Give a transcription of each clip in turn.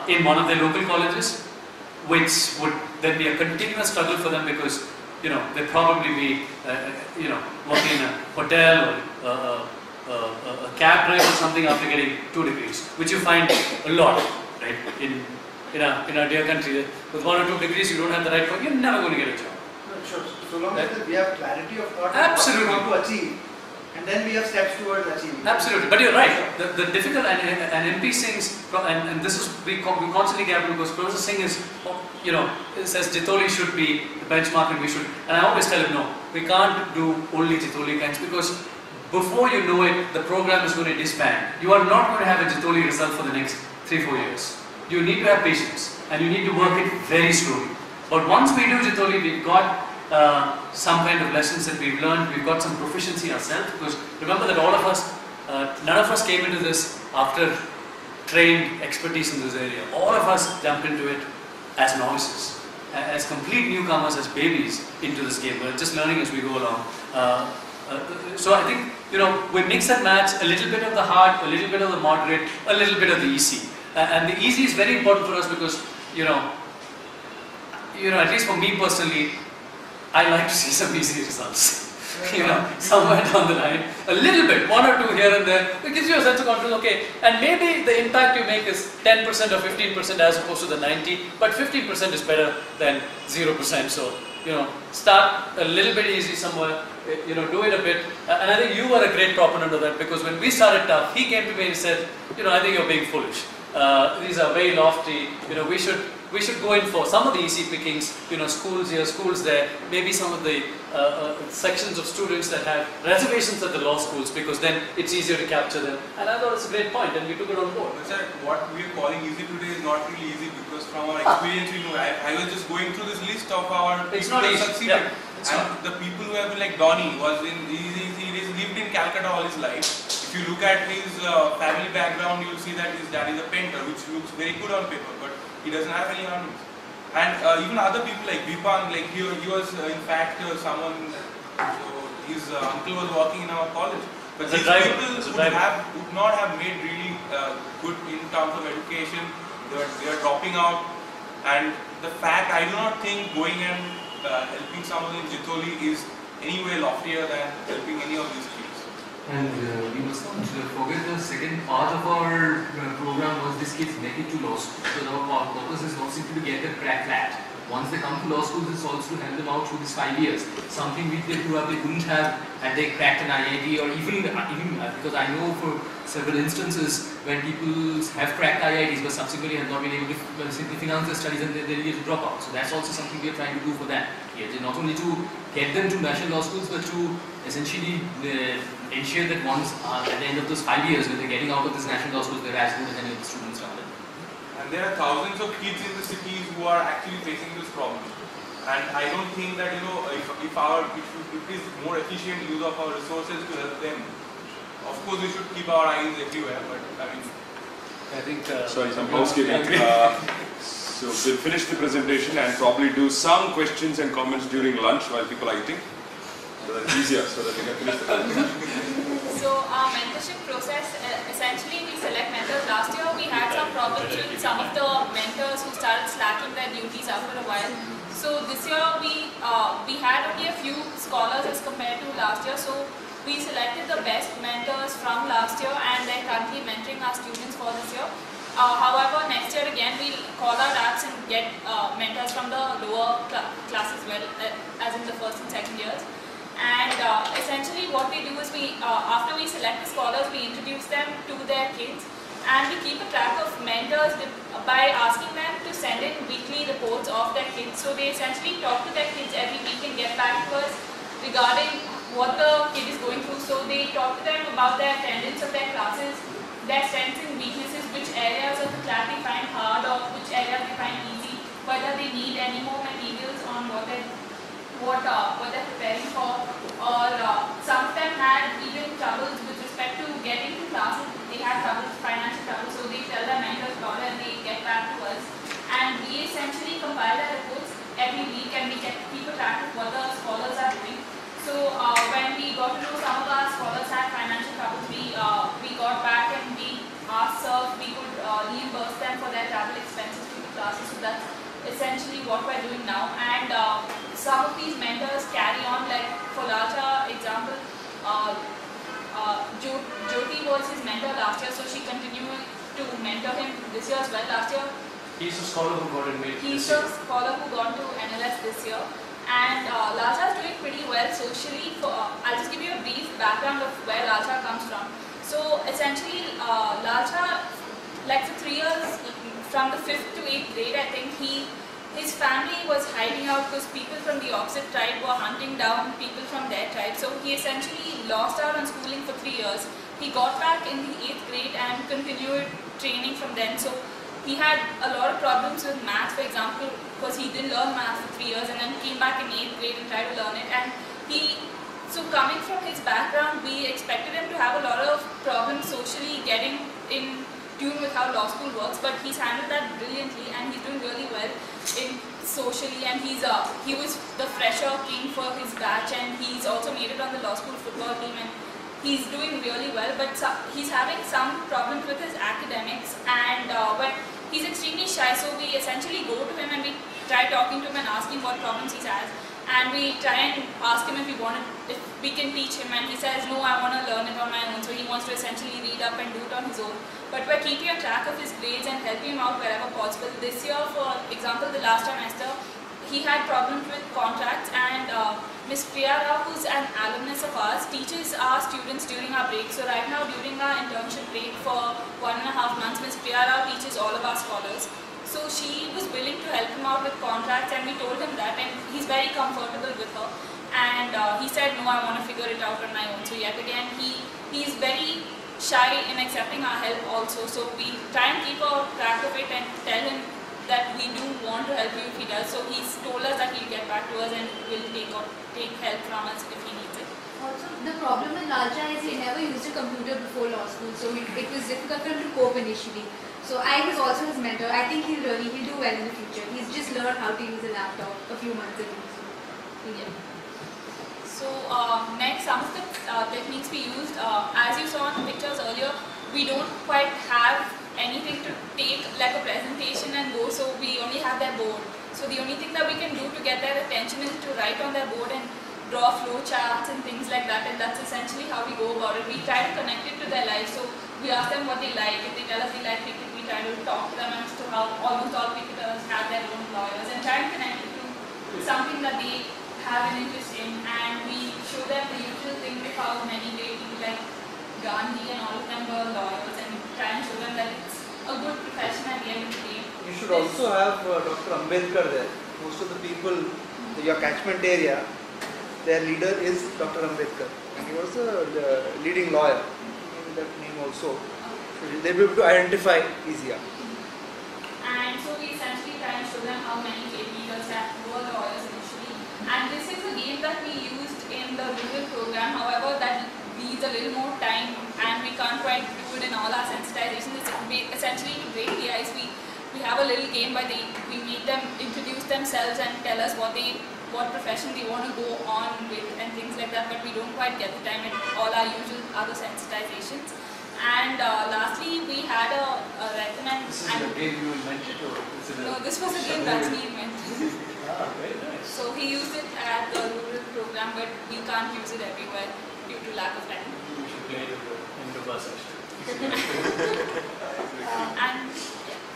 in one of their local colleges, which would then be a continuous struggle for them because they'd probably be working in a hotel or a cab driver or something after getting 2 degrees, which you find a lot, right? In our dear country, with 1 or 2 degrees, you don't have the right work, you're never going to get a job. No, sure. So long as we have clarity of thought Absolutely. what we want to achieve, and then we have steps towards achieving. Absolutely, but you're right. The difficult and MP Singh's and this is we constantly get because Professor Singh is says Jitoli should be the benchmark and we should, and I always tell him no, we can't do only Jitoli kinds because before you know it, the program is going to disband. You are not going to have a Jitoli result for the next 3-4 years. You need to have patience and you need to work it very slowly. But once we do Jitoli, we've got some kind of lessons that we've learned, we've got some proficiency ourselves because remember that all of us, none of us came into this after trained expertise in this area. All of us jumped into it as novices, as complete newcomers, as babies into this game. We're just learning as we go along. So I think, we mix and match a little bit of the hard, a little bit of the moderate, a little bit of the easy. And the easy is very important for us because, at least for me personally, I like to see some easy results. Somewhere down the line, a little bit, 1 or 2 here and there, it gives you a sense of confidence, okay, and maybe the impact you make is 10% or 15% as opposed to the 90, but 15% is better than 0%, so, start a little bit easy somewhere, do it a bit, and I think you were a great proponent of that because when we started tough, he came to me and said, I think you're being foolish, these are very lofty, we should go in for some of the easy pickings, schools here, schools there, maybe some of the sections of students that have reservations at the law schools because then it's easier to capture them. And I thought it's a great point and we took it on board. But sir, what we are calling easy today is not really easy because from our experience we know, I was just going through this list of our it's people not who easy. succeeded. Yeah, and the people who have been like Donnie he lived in Calcutta all his life. If you look at his family background, you'll see that his dad is a painter, which looks very good on paper, but he doesn't have any earnings. And even other people like Vipang, like he was in fact someone, so his uncle was working in our college. But these people would not have made really good in terms of education. They are dropping out. And the fact, I do not think going and helping someone in Jitoli is any way loftier than helping any of these kids. And we must not forget the second part of our program was these kids make it to law school. So our purpose is not simply to get them crack that. Once they come to law school, it's also to help them out through these 5 years. Something which they probably wouldn't have had they cracked an IIT or even because I know for several instances when people have cracked IITs but subsequently have not been able to simply finance their studies and they really get to drop out. So that's also something we are trying to do for them. Not only to get them to national law schools but to essentially ensure that once at the end of those 5 years when they're getting out of this national law schools, they're as good as any of the students around them. And there are thousands of kids in the cities who are actually facing this problem. And I don't think that if it is more efficient use of our resources to help them. Of course, we should keep our eyes everywhere. But I think. Sorry, some housekeeping. So we'll finish the presentation and probably do some questions and comments during lunch while people are eating. So that's easier, so that we can finish the presentation. So our mentorship process, essentially we select mentors. Last year we had some problems with some of the mentors who started slacking their duties after a while. So this year we had only a few scholars as compared to last year. So we selected the best mentors from last year and they're currently mentoring our students for this year. However, next year again we'll call our apps and get mentors from the lower class as well, as in the first and second years. And essentially what we do is after we select the scholars, we introduce them to their kids and we keep a track of mentors by asking them to send in weekly reports of their kids. So they essentially talk to their kids every week and get back to us regarding what the kid is going through. So they talk to them about their attendance of their classes, their strengths and weaknesses, which areas of the class they find hard or which areas they find easy, whether they need any more materials on what they're preparing for, or some of them had even troubles with respect to getting to classes. They had troubles, financial troubles, so they tell their mentors about it and they get back to us. And we essentially compile their reports every week and we keep a track of what the scholars are doing. So when we got to know some of our scholars had financial troubles, we got back and we asked sir if we could reimburse them for their that's essentially what we're doing now. And some of these mentors carry on, like for Lacha example, Jyoti was his mentor last year, so she continued to mentor him this year as well. Last year, He's a scholar who got admitted he's this year. a scholar who got to NLS this year. And Lacha is doing pretty well socially. I'll just give you a brief background of where Lacha comes from. So essentially, Lacha, like for 3 years, from the 5th to 8th grade, I think his family was hiding out because people from the opposite tribe were hunting down people from their tribe. So he essentially lost out on schooling for 3 years. He got back in the 8th grade and continued training from then. So he had a lot of problems with maths, for example, because he didn't learn maths for 3 years and then came back in 8th grade and tried to learn it. And so coming from his background, we expected him to have a lot of problems socially getting in tune with how law school works, but he's handled that brilliantly and he's doing really well in socially, and he was the fresher king for his batch, and he's also made it on the law school football team, and he's doing really well, but he's having some problems with his academics, and but he's extremely shy, so we essentially go to him and we try talking to him and asking what problems he has. And we try and ask him if we can teach him, and he says, no, I want to learn it on my own. So he wants to essentially read up and do it on his own. But we're keeping a track of his grades and helping him out wherever possible. This year, for example, the last trimester, he had problems with contracts, and Ms. Priya Rao, who's an alumnus of ours, teaches our students during our break. So right now, during our internship break for 1.5 months, Ms. Priya Rao teaches all of our scholars. So she was willing to help him out with contracts, and we told him that, and he's very comfortable with her. And he said, no, I want to figure it out on my own. So yet again, he's very shy in accepting our help also. So we try and keep a track of it and tell him that we do want to help you if he does. So he's told us that he'll get back to us and will take help from us if he needs it. Also, the problem with Lacha is he never used a computer before law school, so it was difficult for him to cope initially. So I was also his mentor. I think he'll do well in the future. He's just learned how to use a laptop a few months ago. Yeah. So next, some of the techniques we used, as you saw in the pictures earlier, we don't quite have anything to take like a presentation and go, so we only have their board. So the only thing that we can do to get their attention is to write on their board and draw flow charts and things like that, and that's essentially how we go about it. We try to connect it to their life, so we ask them what they like. If they tell us they like cricket, we try to talk to them as to how almost all cricketers have their own lawyers, and try and connect it to something that they have an interest in, and we show them the usual thing of how many great people like Gandhi and all of them were lawyers, and try and show them that it's a good profession at the end of the day. You should also have Dr. Ambedkar there. Most of the people, your catchment area, their leader is Dr. Ambedkar, and he was the leading lawyer. That name also, so they'll be able to identify easier. And so we essentially try and show them how many great leaders that were lawyers initially. And this is a game that we used in the rural program. However, that needs a little more time, and we can't quite do it in all our sensitizations. It's essentially to break the ice. We have a little game where we make them introduce themselves and tell us what profession they want to go on with and things like that, but we don't quite get the time in all our usual other sensitizations. And lastly, we had a recommend. This is a game you invented, or is it No, this was a game that he invented. Very nice. So he used it at the rural program, but we can't use it everywhere due to lack of time. We should play it in the bus actually. And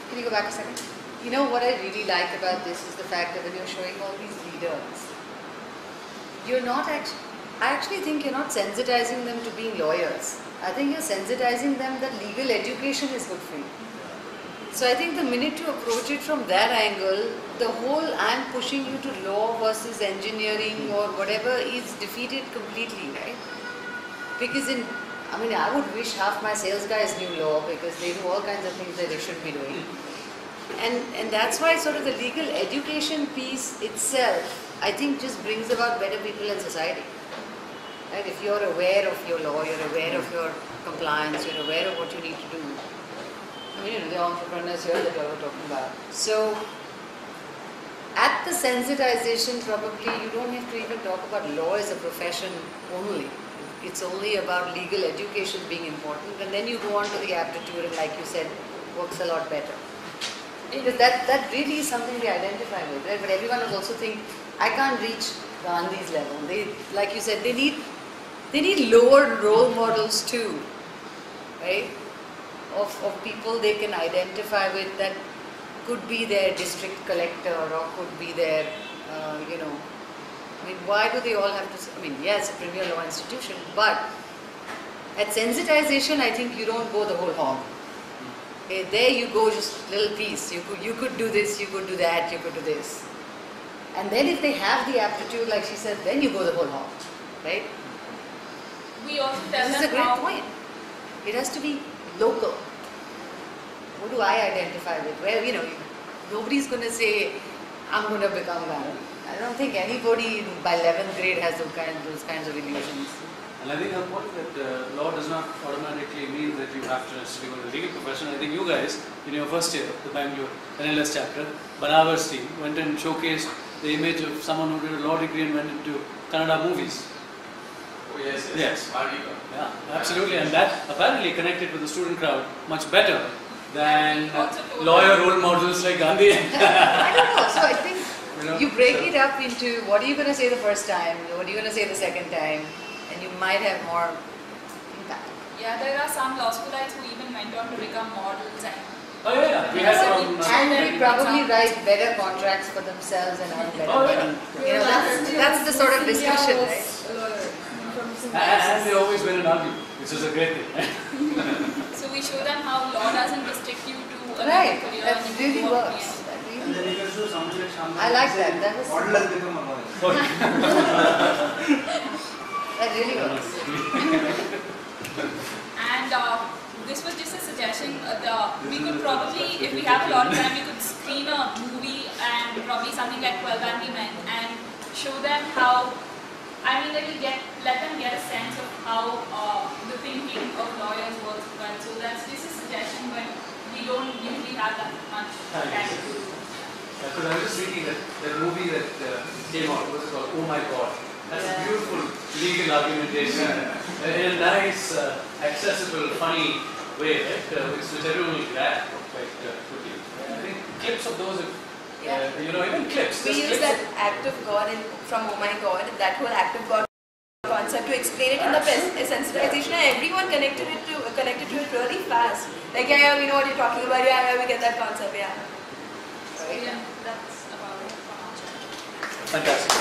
Can you go back a second? You know what I really like about this is the fact that when you're showing all these leaders, you're not actually, I actually think you're not sensitizing them to being lawyers. I think you're sensitizing them that legal education is good for you. So I think the minute you approach it from that angle, the whole I'm pushing you to law versus engineering or whatever is defeated completely, right? Because I would wish half my sales guys knew law because they do all kinds of things that they shouldn't be doing. And that's why sort of the legal education piece itself, I think, just brings about better people in society. Right? If you're aware of your law, you're aware of your compliance, you're aware of what you need to do. The entrepreneurs here that you were talking about. So, at the sensitization, probably you don't have to even talk about law as a profession only. It's only about legal education being important, and then you go on to the aptitude, and like you said, works a lot better. Because that really is something they identify with, right? But everyone will also think, I can't reach Gandhi's level. They, like you said, they need lower role models too, right? Of people they can identify with that could be their district collector or could be their, you know, I mean, why do they all have to, I mean, yes, a premier law institution, but at sensitization, I think you don't go the whole hog. Okay, there you go just little piece. You could do this, you could do that, you could do this. And then if they have the aptitude, like she said, then you go the whole hog, right? We also tell This is them a great how point. It has to be local. What do I identify with? Well, you know, nobody's going to say, I'm going to become Gandhi. I don't think anybody by 11th grade has those kinds of illusions. And I think her point that law does not automatically mean that you have to necessarily go to the legal profession. I think you guys, in your first year, the Bangalore NLS chapter, Banavar's team went and showcased the image of someone who did a law degree and went into Kannada movies. Oh yes, Yes. Ardika. Yeah, absolutely. And that apparently connected with the student crowd much better than lawyer role models like Gandhi. I don't know. So I think you break so it up into what are you going to say the first time, what are you going to say the second time, and you might have more impact. yeah, there are some law schoolites who even went on to become models and Oh yeah, we had from And they probably write better contracts for themselves and earn better money. You know, that's the sort of discussion, right? and they always win and argue, which is a great thing. so we show them how law doesn't restrict you to a Right, career that and you really can work works. in. That really And then you can show something like Shamla. I like that. That was Model has become a lawyer. that really works. And this was just a suggestion. We could probably, if we have a lot of time, we could screen a movie and probably something like 12 Angry Men and show them how, I mean, let them get a sense of how the thinking of lawyers works well. So that's just a suggestion, but we don't usually have that much time to do. Because I was just reading that movie that came out, what was it called? Oh My God. That's a beautiful legal argumentation in a nice, accessible, funny way, right? Which everyone will grab quite quickly. I think clips of those, you know, even clips. We use that act of God from Oh My God, that whole act of God concept to explain it in the sensitization, and everyone connected to it really fast. Like, yeah, we know what you're talking about, yeah, we get that concept, yeah. So yeah, that's about it for now. Fantastic.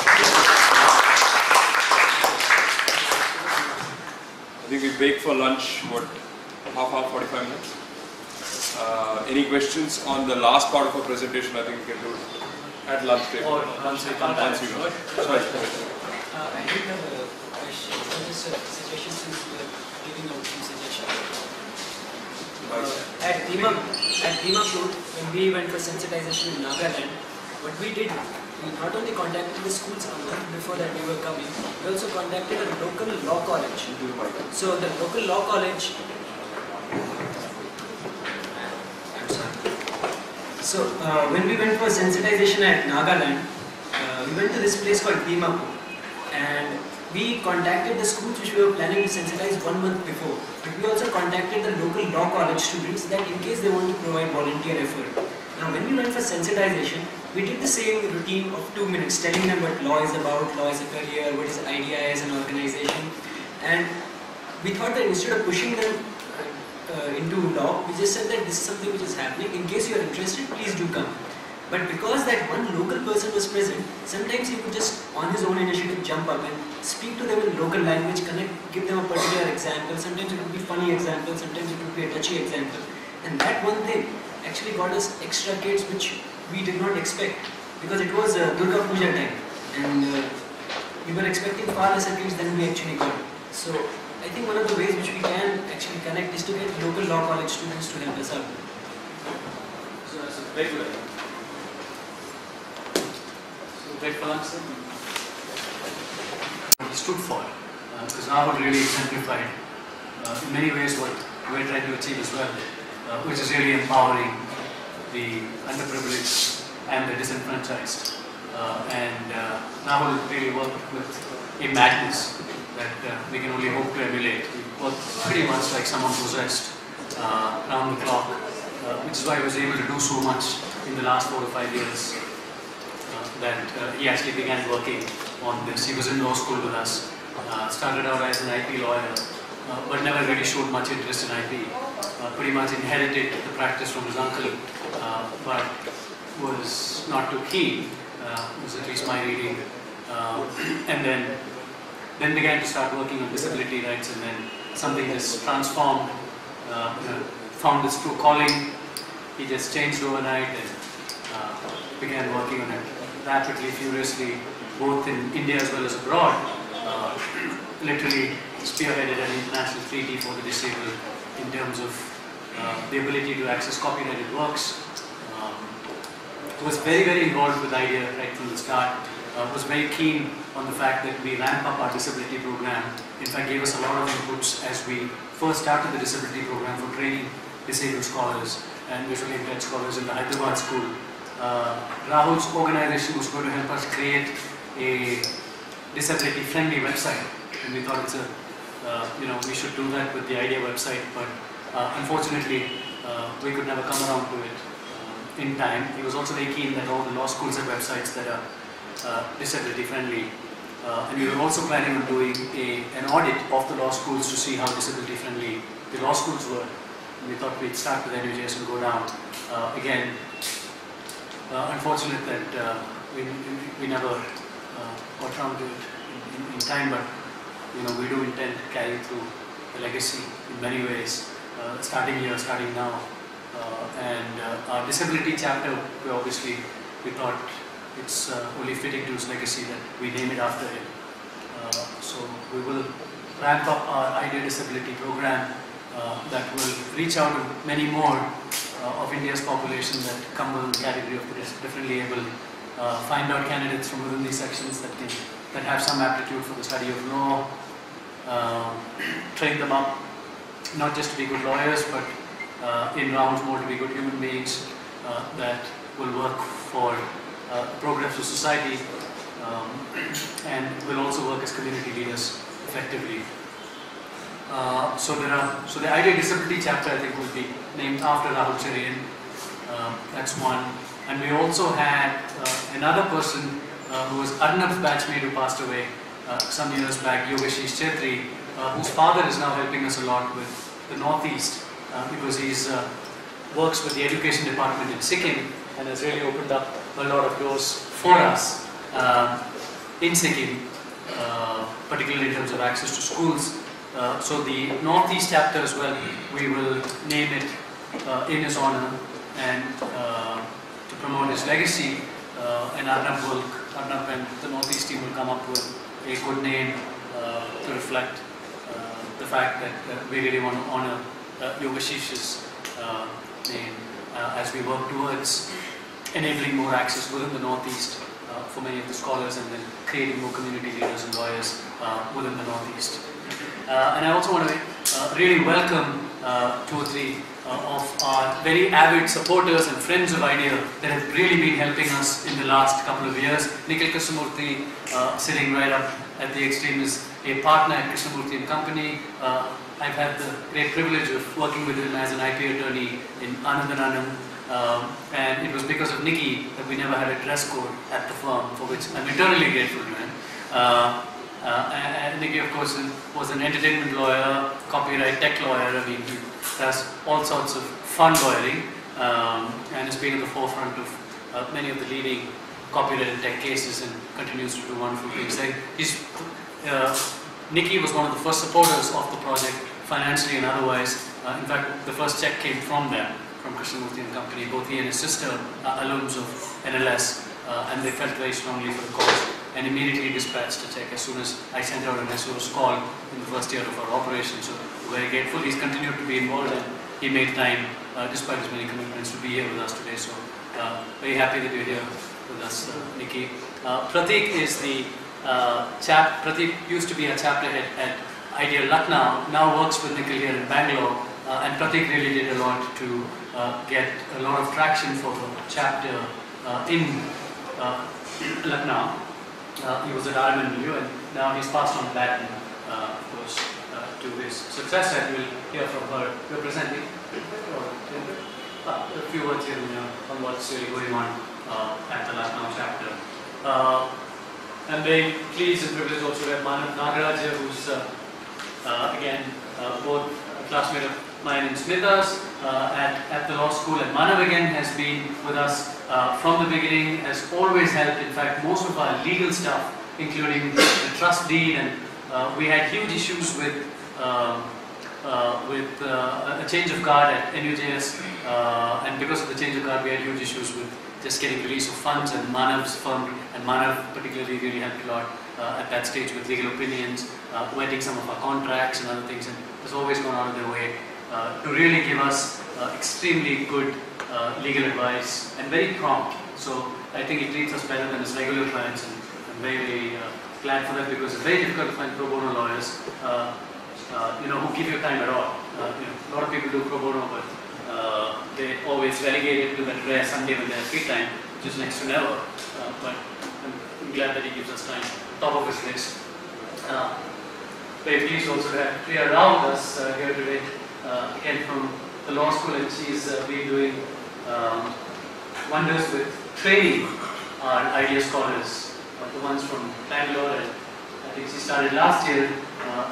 I think we break for lunch, what, half hour, 45 minutes? Any questions on the last part of our presentation? I think we can do it at lunch break. Or once we come back. Sorry. I did have a question. Just a suggestion since we are giving out some suggestions. At Dimapur, when we went for sensitization in Nagaland, what we did, we not only contacted the schools a month before that we were coming, we also contacted a local law college. So the local law college, so when we went for sensitization at Nagaland, we went to this place called Dimapur, and we contacted the schools which we were planning to sensitize 1 month before. But we also contacted the local law college students that in case they want to provide volunteer effort. Now when we went for sensitization, we did the same routine of 2 minutes, telling them what law is about, law is a career, what is IDIA as an organization. And we thought that instead of pushing them into law, we just said that this is something which is happening. In case you are interested, please do come. But because that one local person was present, sometimes he could just on his own initiative jump up and speak to them in local language, give them a particular example. Sometimes it would be funny example, sometimes it would be a touchy example. And that one thing actually got us extra kids which we did not expect, because it was Durga Puja time and we were expecting far lesser kids than we actually got. So I think one of the ways which we can actually connect is to get local law college students to help us out. So that's a great way. So great for lunch. He stood for, because Rahul really exemplified in many ways what we're trying to achieve as well, which is really empowering the underprivileged and the disenfranchised. Rahul really worked with a madness that we can only hope to emulate. He worked pretty much like someone possessed around the clock, which is why he was able to do so much in the last 4 to 5 years that he actually began working on this. He was in law school with us, started out as an IP lawyer, but never really showed much interest in IP. Pretty much inherited the practice from his uncle, but was not too keen, was at least my reading, and then began to start working on disability rights, and then something just transformed, found his true calling. He just changed overnight and began working on it rapidly, furiously, both in India as well as abroad. Literally spearheaded an international treaty for the disabled in terms of the ability to access copyrighted works. Was very, very involved with IDIA right from the start. Was very keen on the fact that we ramp up our disability program. In fact, gave us a lot of inputs as we first started the disability program for training disabled scholars and visually impaired scholars in the Hyderabad school. Rahul's organization was going to help us create a disability-friendly website, and we thought it's we should do that with the IDIA website, but unfortunately we could never come around to it in time. He was also very keen that all the law schools have websites that are disability friendly, and we were also planning on doing an audit of the law schools to see how disability friendly the law schools were. And we thought we'd start with NUJS and go down. Again, unfortunate that we never got around to it in time, but we do intend to carry through the legacy in many ways, starting here, starting now. And our disability chapter, we thought it's only fitting to his legacy that we name it after him. So we will ramp up our IDIA disability program that will reach out to many more of India's population that come within the category of the differently able. Find out candidates from within these sections that have some aptitude for the study of law. Train them up, not just to be good lawyers, but in rounds more to be good human beings that will work for progress of society and will also work as community leaders effectively. So the IDIA disability chapter, I think, will be named after Rahul Cherian. That's one. And we also had another person who was Arnab's batchmate who passed away some years back, Yogashish Chetri, whose father is now helping us a lot with the Northeast because he's works with the education department in Sikkim and has really opened up a lot of doors for us in Sikkim, particularly in terms of access to schools. So the Northeast chapter as well, we will name it in his honor and to promote his legacy. And Arnab and the Northeast team will come up with a good name to reflect the fact that we really want to honor Yogashish's name as we work towards enabling more access within the Northeast for many of the scholars and then creating more community leaders and lawyers within the Northeast. And I also want to really welcome 2 or 3 of our very avid supporters and friends of IDIA that have really been helping us in the last couple of years. Nikhil Krishnamurthy, sitting right up at the extreme, is a partner at Krishnamurthy & Company. I've had the great privilege of working with him as an IP attorney in Anand & and it was because of Nikki that we never had a dress code at the firm, for which I'm eternally grateful to him. And Nikki, of course, was an entertainment lawyer, copyright tech lawyer. I mean, he does all sorts of fun lawyering and has been at the forefront of many of the leading copyright and tech cases and continues to do wonderful things. Nikki was one of the first supporters of the project, financially and otherwise. In fact, the first check came from them, from Krishnamurthy & Company. Both he and his sister are alums of NLS, and they felt very strongly for the cause and immediately dispatched a check as soon as I sent out an SOS call in the first year of our operation. So we're very grateful. He's continued to be involved and he made time, despite his many commitments, to be here with us today. So very happy that you're here with us, Nikki. Pratik is the Pratik used to be a chapter head at IDIA Lucknow, now works with Nikhil here in Bangalore, and Pratik really did a lot to get a lot of traction for the chapter in Lucknow. He was at RMNU and now he's passed on that, of course, to his successor. We'll hear from her representing. a few words here on what's really going on at the Lucknow chapter. I'm very pleased and privileged also to have Manav Nagaraj here, who's again both a classmate of mine in Smita's at the law school, and Manav again has been with us from the beginning, has always helped. In fact, most of our legal stuff, including the trust deed, and we had huge issues with a change of guard at NUJS, and because of the change of guard, we had huge issues with just getting release of funds, and Manav's firm, and Manav particularly really helped a lot at that stage with legal opinions, wetting some of our contracts and other things, and has always gone out of their way to really give us extremely good legal advice and very prompt. So I think he treats us better than his regular clients, and I'm very, very glad for that, because it's very difficult to find pro bono lawyers who give you time at all. A lot of people do pro bono, but they always relegate it to that rare Sunday when they have free time, which is next to never. But I'm glad that he gives us time, top of his list. Very pleased also to have Priya Rao with us here today, again from the law school, and she's been doing wonders with training our IDIA scholars, the ones from Bangalore. And I think she started last year,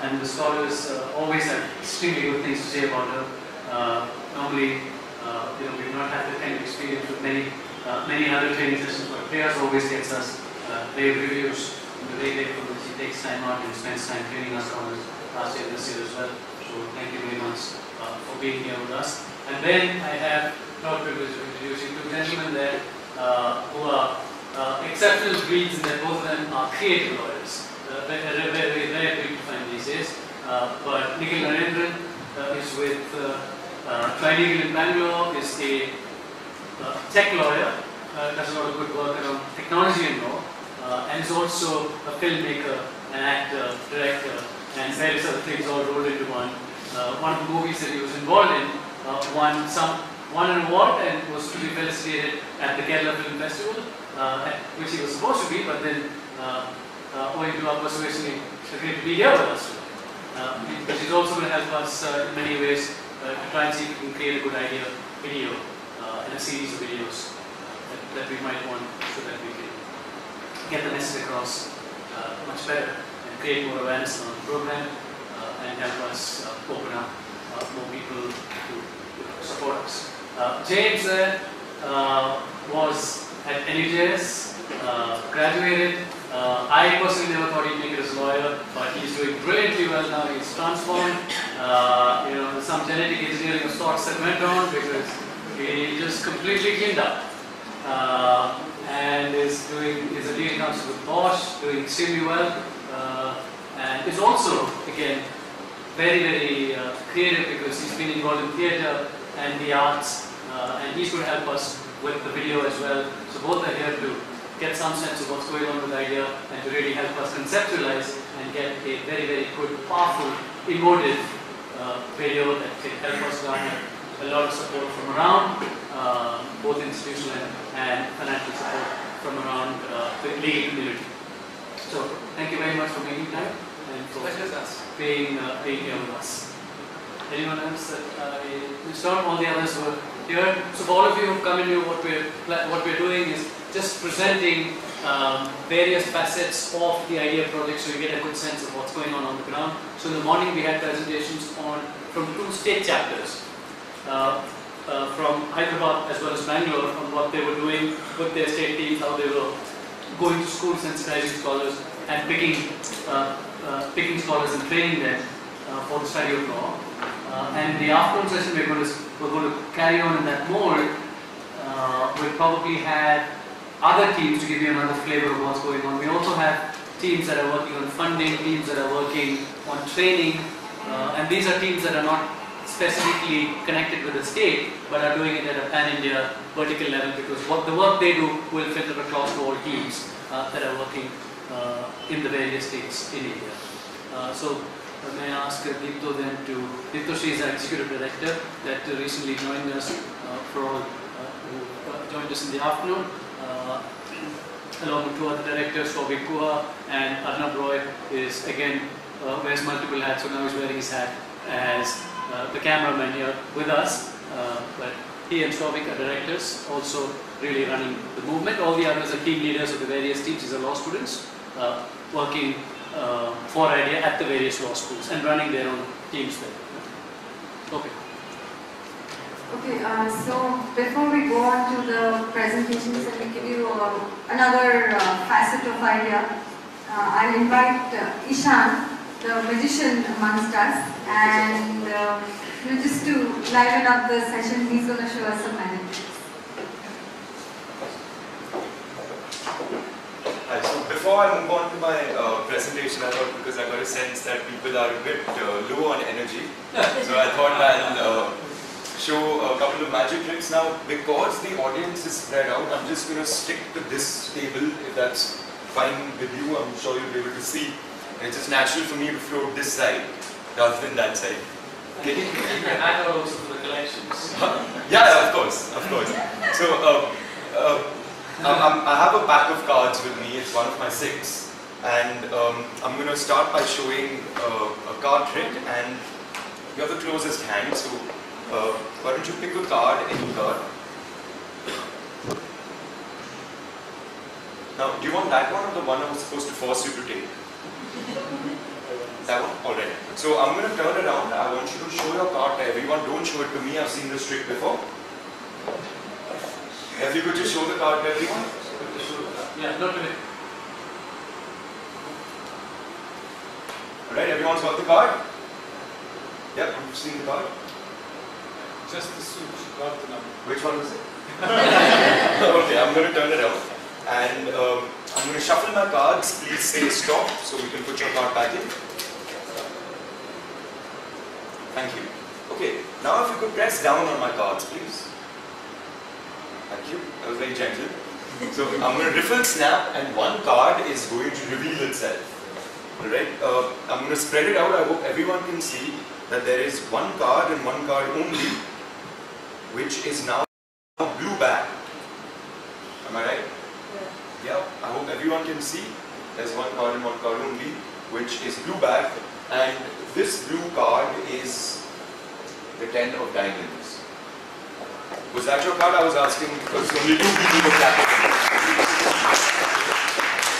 and the scholars always have extremely good things to say about her. Normally, we've not had the kind of experience with many other training sessions, but Priya always gets us rave reviews. I'm very grateful that she takes time out and spends time training our scholars last year and this year as well. So thank you very much for being here with us. And then I have the privilege of introducing two gentlemen there who are exceptional breeds, in that both of them are creative lawyers. Very, very rare to find these days. But Nikhil Narendran is with Trilegal in Bangalore, is a tech lawyer, does a lot of good work around technology and law, and is also a filmmaker, an actor, director, and various other things all rolled into one. One of the movies that he was involved in won an award and was to be felicitated at the Kerala Film Festival, which he was supposed to be, but then owing to our persuasion, he agreed to be here with us. But he's also going to help us in many ways to try and see if we can create a good idea video and a series of videos that we might want, so that we can get the message across much better and create more awareness on the program and help us open up more people to support us. James was at NUJS, graduated. I personally never thought he'd make it as a lawyer, but he's doing brilliantly well now. He's transformed. Some genetic engineering of sorts that went on, because he just completely cleaned up. And is a lead counsel with Bosch, doing extremely well. And is also, again, very, very creative, because he's been involved in theatre and the arts, and he's going to help us with the video as well. So both are here to get some sense of what's going on with IDEA and to really help us conceptualize and get a very, very good, powerful, emotive video that can help us garner a lot of support from around, both institutional and financial support from around the legal community. So thank you very much for making time and for being here with us. Anyone else that missed out? All the others were here. So for all of you who've come in here, what we're doing is just presenting various facets of the IDEA project, so you get a good sense of what's going on the ground. So in the morning we had presentations from two state chapters, from Hyderabad as well as Bangalore, on what they were doing with their state teams, how they were going to school, sensitizing scholars and picking scholars and training them for the study of law. And in the afternoon session we're going to carry on in that mold. We'll probably have other teams to give you another flavor of what's going on. We also have teams that are working on funding, teams that are working on training, and these are teams that are not specifically connected with the state, but are doing it at a pan-India vertical level, because the work they do will filter across to all teams that are working in the various states in India. So may I ask Deepto then to, Deepto, she is our Executive Director that recently joined us for all who joined us in the afternoon, along with two other directors, Sobi Kuha and Arnab Roy is again wears multiple hats, so now he's wearing his hat as the cameraman here with us, but he and Shobik are directors, also really running the movement. All the others are team leaders of the various teams. These are law students working for IDIA at the various law schools and running their own teams there. Okay. Okay, so before we go on to the presentations, let me give you another facet of IDIA. I'll invite Ishan, the magician amongst us, and just to liven up the session, he's going to show us some magic. Hi, so before I move on to my presentation, I thought, because I got a sense that people are a bit low on energy, so I thought I'll show a couple of magic tricks. Now, because the audience is spread out, I'm just going to stick to this table, if that's fine with you. I'm sure you'll be able to see. It's just natural for me to float this side rather than that side. Okay. Keep your hand out also for the collections. Yeah, of course. So, I have a pack of cards with me. It's one of my 6, and I'm going to start by showing a card trick, and you have the closest hand. So, why don't you pick a card, any card. Now, do you want that one or the one I was supposed to force you to take? That one? Alright. So I'm going to turn around. I want you to show your card to everyone. Don't show it to me. I've seen this trick before. If you could just show the card to everyone. Yeah, not to me. Alright, everyone's got the card? Yep, you've seen the card. Just the suit, not the number. Which one was it? Okay, I'm going to turn it around. And I'm going to shuffle my cards. Please say stop so we can put your card back in. Thank you. Okay, now if you could press down on my cards, please. Thank you. That was very gentle. So I'm going to riffle snap and one card is going to reveal itself. Alright, I'm going to spread it out. I hope everyone can see that there is one card and one card only, which is now blue back. Am I right? Yeah, I hope everyone can see. There's one card and one card only, which is blue back, and this blue card is the 10 of diamonds. Was that your card? I was asking because only 2 people were clapping.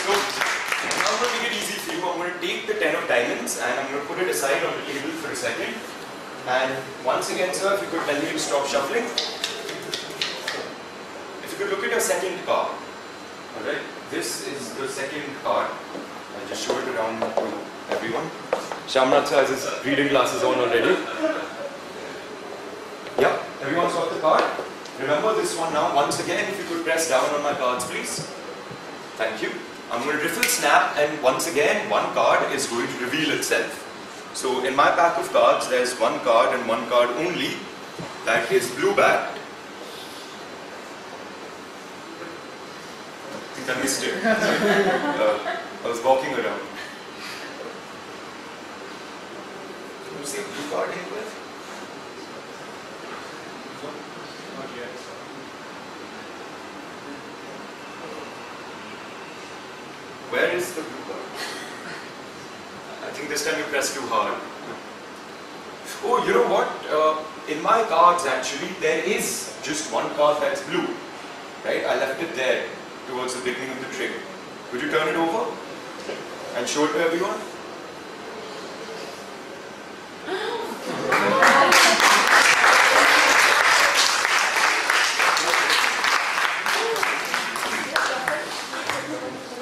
So, now I'm going to make it easy for you. I'm going to take the 10 of diamonds and I'm going to put it aside on the table for a second. And once again, sir, if you could tell me to stop shuffling. If you could look at your second card. Alright, this is the second card. I'll just show it around to everyone. Shamnath has his reading glasses on already. Yeah, everyone's got the card. Remember this one now. Once again, if you could press down on my cards, please. Thank you. I'm going to riffle snap, and once again, one card is going to reveal itself. So in my pack of cards, there's one card and one card only. That is blue backed. I missed it. I was walking around. Can you see blue card anywhere? Not yet. Where is the blue card? I think this time you pressed too hard. Oh, you know what? In my cards actually, there is just one card that's blue. Right? I left it there towards the beginning of the trick. Would you turn it over and show it to everyone?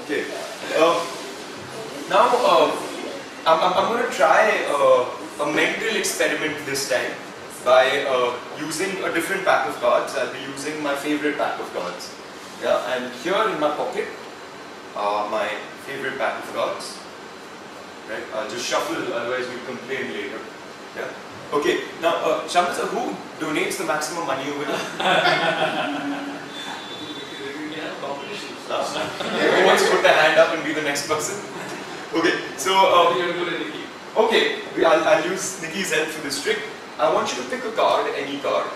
Okay. Now I'm going to try a mental experiment this time by using a different pack of cards. I'll be using my favorite pack of cards. Yeah, and here in my pocket are my favorite pack of cards. Right? I'll just shuffle, otherwise we'll complain later. Yeah. Okay. Now, Shamnath sir, who donates the maximum money over here? Who wants to put their hand up and be the next person? Okay. So, okay, I'll use Nikki's help for this trick. I want you to pick a card, any card.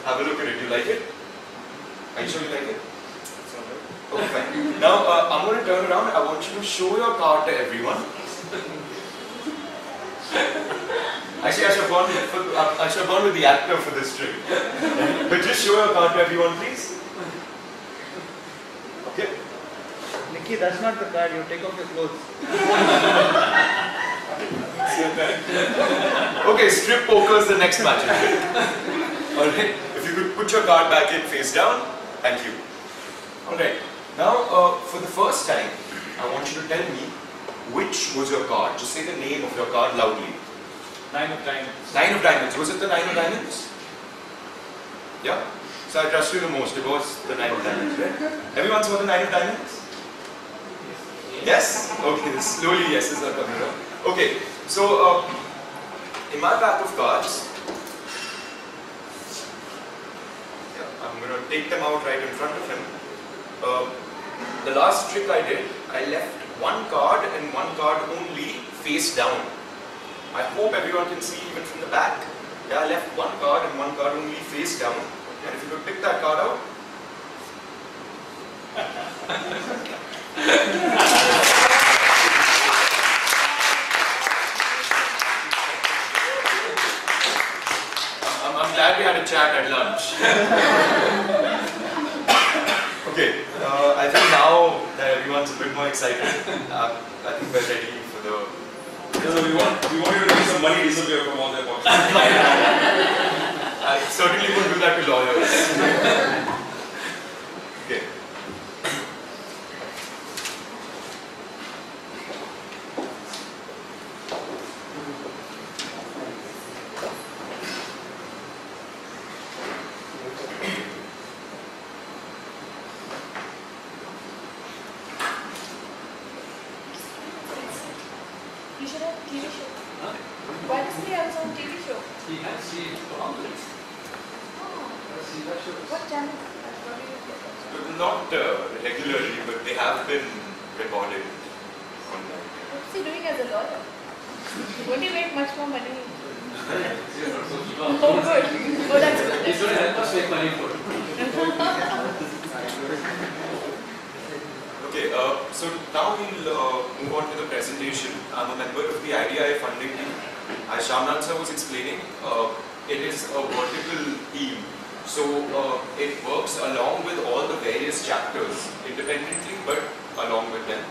Have a look at it. You like it? Are you sure you like it? Okay, fine. Now, I'm going to turn around. I want you to show your card to everyone. I Actually, I should have gone with the actor for this trick. But just show your card to everyone, please. Okay. Nikki, that's not the card. You take off your clothes. Okay, strip poker is the next magic trick. Alright, if you could put your card back in face down, thank you. Alright, now for the first time, I want you to tell me which was your card. Just say the name of your card loudly. 9 of diamonds. 9 of diamonds. Was it the 9 of diamonds? Yeah? So I trust you the most. It was the 9 of diamonds, right? Everyone saw the 9 of diamonds? Yes? Okay, slowly yeses are coming up. Okay, so in my pack of cards, I'm going to take them out right in front of him. The last trick I did, I left one card and one card only face down. I hope everyone can see even from the back. Yeah, I left one card and one card only face down. And if you could pick that card out. I'm glad we had a chat at lunch. Okay, I think now that everyone's a bit more excited, I think we're ready for the... So we want you to make some money disappear from all their pockets. I certainly wouldn't do that to lawyers. Okay. You should have a TV show. Huh? Why doesn't he have his own TV show? He has seen boundaries. What channel? What do you get? Not regularly, but they have been recorded online. What's he doing as a lawyer? Won't he make much more money? Oh, good. Oh, that's good. He's going to help us make money for it. Okay, so now we'll move on to the presentation. I'm a member of the IDIA funding team. As Shamran sir was explaining, it is a vertical team. So it works along with all the various chapters independently, but along with them.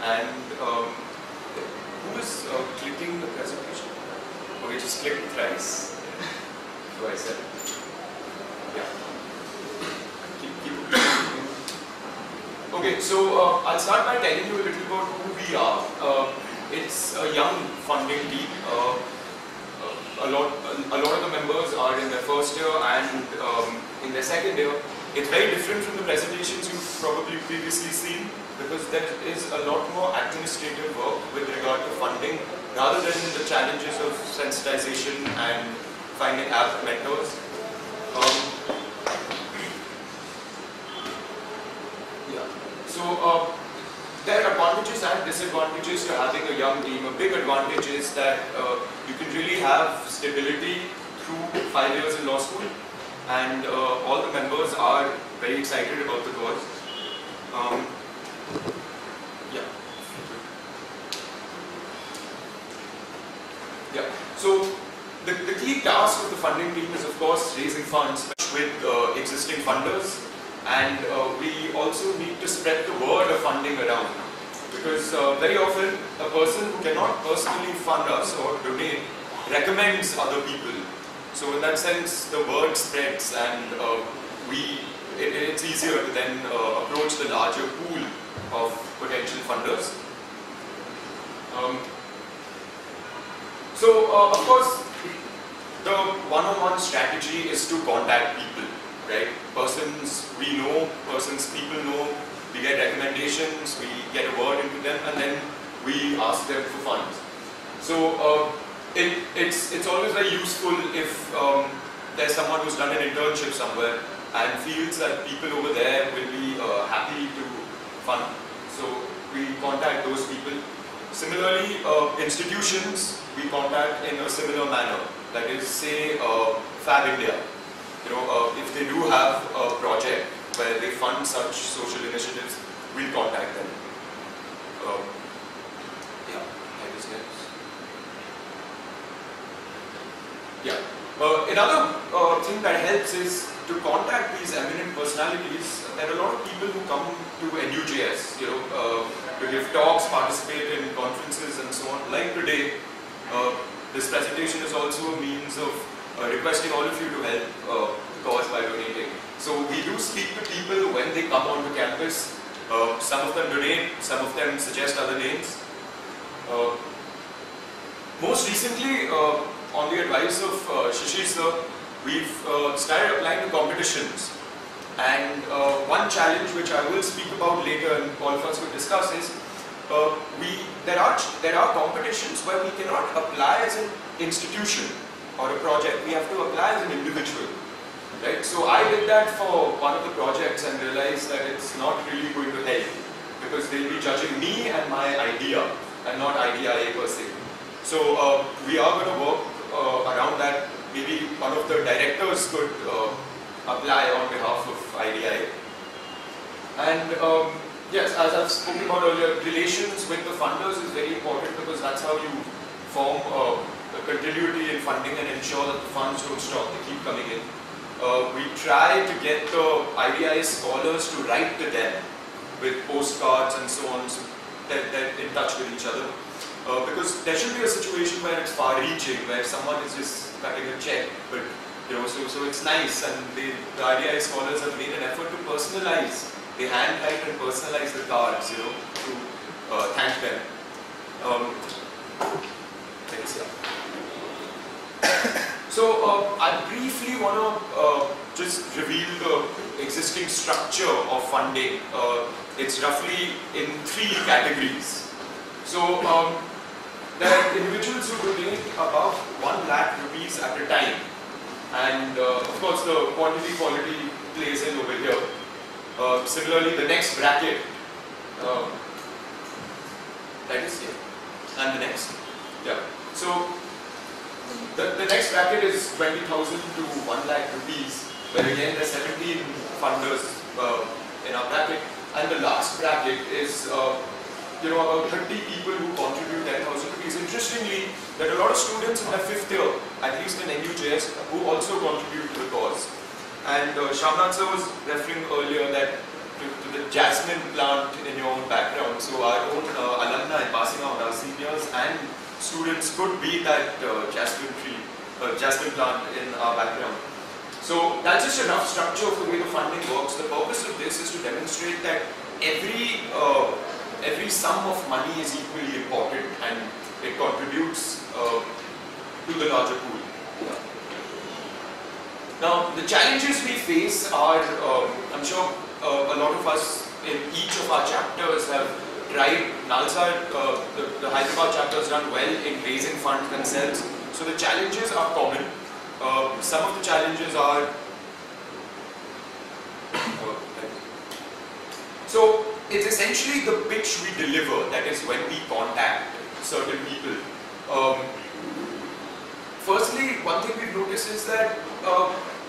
And who is clicking the presentation? Okay, just click thrice. So I said, yeah. Keep Okay, so I'll start by telling you a little about who we are. It's a young funding team. A lot of the members are in their first year and in their second year. It's very different from the presentations you've probably previously seen because there is a lot more administrative work with regard to funding rather than the challenges of sensitization and finding app mentors. So there are advantages and disadvantages to having a young team. A big advantage is that you can really have stability through 5 years in law school, and all the members are very excited about the cause. Yeah. So the key task of the funding team is, of course, raising funds with existing funders. And we also need to spread the word of funding around, because very often a person who cannot personally fund us or donate recommends other people. So in that sense, the word spreads, and it's easier to then approach the larger pool of potential funders. Of course, the one-on-one strategy is to contact people. Right? Persons we know, persons people know, we get recommendations, we get a word into them, and then we ask them for funds. So it's always very useful if there's someone who's done an internship somewhere and feels that people over there will be happy to fund. So we contact those people. Similarly, institutions we contact in a similar manner. That is, say, Fab India. You know, if they do have a project where they fund such social initiatives, we'll contact them. Yeah, I guess. Yeah. Another thing that helps is to contact these eminent personalities. There are a lot of people who come to NUJS, to give talks, participate in conferences and so on. Like today, this presentation is also a means of requesting all of you to help the cause by donating. So we do speak to people when they come onto campus. Some of them donate, some of them suggest other names. Most recently, on the advice of Shashi sir, we've started applying to competitions. And one challenge which I will speak about later and all of us will discuss is there are competitions where we cannot apply as an institution or a project. We have to apply as an individual. Right? So I did that for one of the projects and realized that it's not really going to help because they'll be judging me and my idea and not IDIA per se. So we are going to work around that. Maybe one of the directors could apply on behalf of IDIA. And yes, as I've spoken about earlier, relations with the funders is very important because that's how you form a continuity in funding and ensure that the funds don't stop, they keep coming in. We try to get the IDIA scholars to write to them with postcards and so on, so that they're in touch with each other. Because there should be a situation where it's far-reaching, where someone is just cutting a check, but so it's nice, and the IDIA scholars have made an effort to personalize. They handwrite and personalize the cards, to thank them. So I briefly want to just reveal the existing structure of funding. It's roughly in 3 categories. So there are individuals who donate above 1 lakh rupees at a time. And of course the quantity quality plays in over here. Similarly, the next bracket, that is here, and the next. Yeah. So the next bracket is 20,000 to 1 lakh rupees, where again there are 17 funders in our bracket, and the last bracket is about 30 people who contribute 10,000 rupees. Interestingly, there are a lot of students in their 5th year, at least in NUJS, who also contribute to the cause. And Shamnath sir was referring earlier that to the jasmine plant in your own background. So our own alumni passing out, our seniors and students could be that jasmine plant in our background. So that's just a rough structure of the way the funding works. The purpose of this is to demonstrate that every sum of money is equally important and it contributes to the larger pool. Yeah. Now, the challenges we face are, I'm sure a lot of us in each of our chapters have tried. Nalsa, the Hyderabad chapter has done well in raising funds themselves. So the challenges are common. Some of the challenges are, so it's essentially the pitch we deliver, that is when we contact certain people. Firstly, one thing we've noticed is that,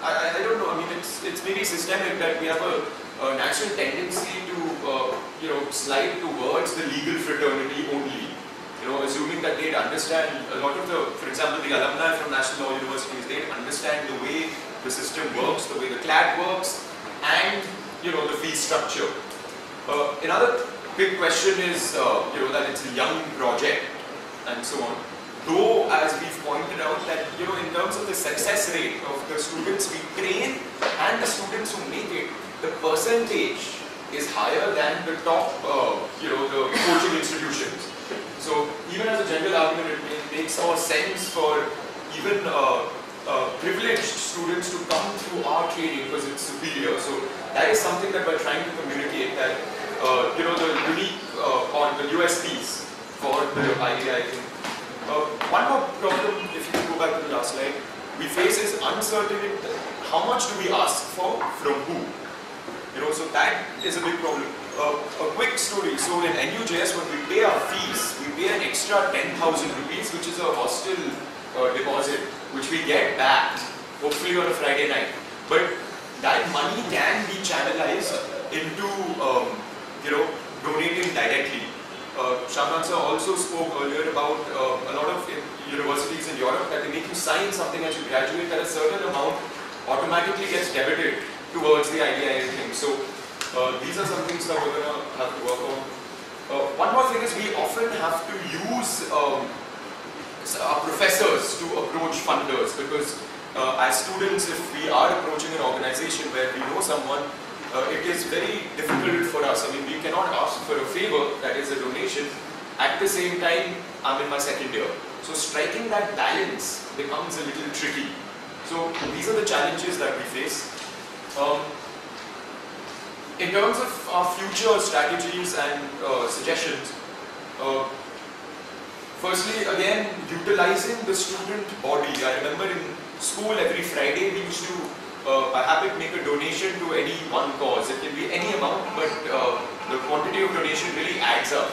I don't know, I mean it's maybe systemic that we have a natural tendency to slide towards the legal fraternity only. Assuming that they'd understand a lot of for example, the alumni from national law universities, they'd understand the way the system works, the way the CLAT works, and the fee structure. Another big question is that it's a young project and so on. Though, as we've pointed out, that in terms of the success rate of the students we train and the students who make it, the percentage is higher than the top, the coaching institutions. So even as a general argument, it makes more sense for even privileged students to come through our training because it's superior. So that is something that we're trying to communicate, that the unique or the USPs for the IDIA thing. One more problem, if you go back to the last slide, we face is uncertainty. How much do we ask for from who? So that is a big problem. A quick story. So in NUJS, when we pay our fees, we pay an extra 10,000 rupees, which is a hostel deposit, which we get back, hopefully on a Friday night. But that money can be channelized into, donating directly. Shamnath sir also spoke earlier about a lot of universities in Europe that they make you sign something as you graduate, that a certain amount automatically gets debited towards the IDIA thing. So these are some things that we're going to have to work on. One more thing is we often have to use our professors to approach funders, because as students, if we are approaching an organization where we know someone, it is very difficult for us. I mean, we cannot ask for a favor, that is a donation. At the same time, I'm in my second year. So striking that balance becomes a little tricky. So these are the challenges that we face. In terms of our future strategies and suggestions, firstly, again, utilizing the student body. I remember in school every Friday we used to, by habit, make a donation to any one cause. It can be any amount, but the quantity of donation really adds up.